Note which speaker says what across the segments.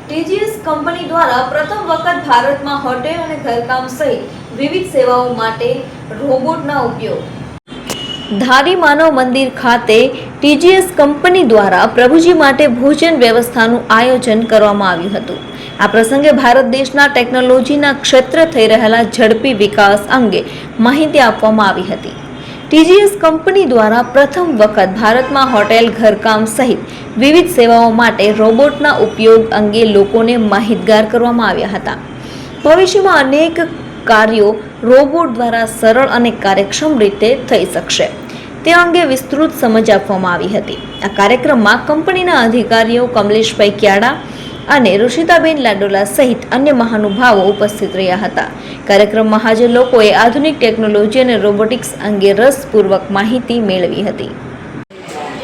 Speaker 1: ટીજીએસ company દ્વારા પ્રથમ વખત ભારતમાં હોટેલ અને ઘરકામ સહિત વિવિધ સેવાઓ માટે રોબોટના ઉપયોગ. ધારી માનવ મંદિર ખાતે ટીજીએસ કંપની દ્વારા પ્રભુજી માટે ભોજન વ્યવસ્થાનું આયોજન કરવામાં આવ્યું હતું. આ પ્રસંગે ભારત દેશના ટેકનોલોજીના ક્ષેત્રે થઈ રહેલા ઝડપી વિકાસ અંગે માહિતી આપવામાં આવી હતી. ટીજીએસ કંપની દ્વારા પ્રથમ વખત ભારતમાં હોટેલ ઘરકામ સહિત વિવિધ સેવાઓ માટે રોબોટના ઉપયોગ અંગે લોકોને માહિતગાર કરવામાં આવ્યા હતા. ભવિષ્યમાં અનેક કાર્યો રોબોટ દ્વારા સરળ અને કાર્યક્ષમ રીતે થઈ શકશે તે અંગે વિસ્તૃત સમજ આપવામાં આવી હતી. આ કાર્યક્રમમાં કંપનીના અધિકારીઓ કમલેશભાઈ ક્યાડા અને ઋષિતાબેન લાડોલા સહિત અન્ય મહાનુભાવો ઉપસ્થિત રહ્યા હતા. કાર્યક્રમમાં હાજર લોકોએ આધુનિક ટેકનોલોજી અને રોબોટિક્સ અંગે રસપૂર્વક માહિતી મેળવી હતી.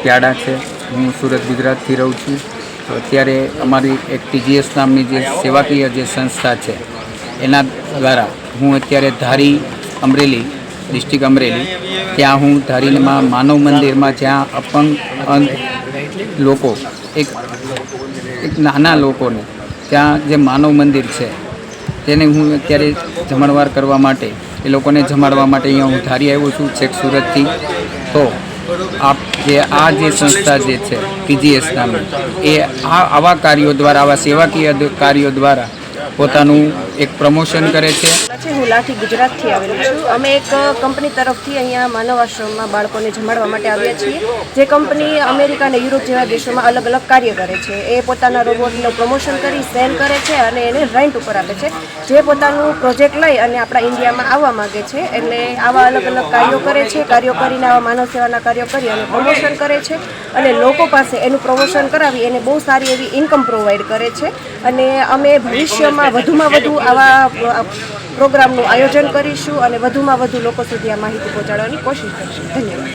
Speaker 2: ક્યાડા છે, હું સુરત ગુજરાતથી રહું છું. તો અત્યારે અમારી એક ટીજીએસ નામની જે સેવાકીય જે સંસ્થા છે એના દ્વારા હું અત્યારે ધારી અમરેલી ડિસ્ટ્રિક્ટ અમરેલી ત્યાં હું ધારીમાં માનવ મંદિરમાં જ્યાં અપંગ અંધ લોકો એક નાના લોકોને ત્યાં જે માનવ મંદિર છે તેને હું અત્યારે જમણવાર કરવા માટે એ લોકોને જમાડવા માટે અહીંયા હું ધારી આવ્યો છું છેક સુરતથી. તો આ જે સંસ્થા જે છે ટીજીએસ નામની એ આવા કાર્યો દ્વારા આવા સેવાકીય કાર્યો દ્વારા પોતાનું એક પ્રમોશન કરે છે.
Speaker 3: હું લાઠી ગુજરાતથી આવેલી છું. અમે એક કંપની તરફથી અહીંયા માનવ આશ્રમમાં બાળકોને જમાડવા માટે આવ્યા છીએ. જે કંપની અમેરિકા અને યુરોપ જેવા દેશોમાં અલગ અલગ કાર્ય કરે છે. એ પોતાના રોબોટનું પ્રમોશન કરી સેલ કરે છે અને એને રેન્ટ ઉપર આપે છે. જે પોતાનું પ્રોજેક્ટ લઈ અને આપણા ઇન્ડિયામાં આવવા માગે છે એટલે આવા અલગ અલગ કાર્યો કરે છે. કાર્યો કરીને આવા માનવ સેવાના કાર્યો કરી અને પ્રમોશન કરે છે અને લોકો પાસે એનું પ્રમોશન કરાવી એને બહુ સારી એવી ઇન્કમ પ્રોવાઈડ કરે છે. અને અમે ભવિષ્યમાં વધુમાં વધુ આવા પ્રોગ્રામનું આયોજન કરીશું અને વધુમાં વધુ લોકો સુધી આ માહિતી પહોંચાડવાની કોશિશ કરીશું. ધન્યવાદ.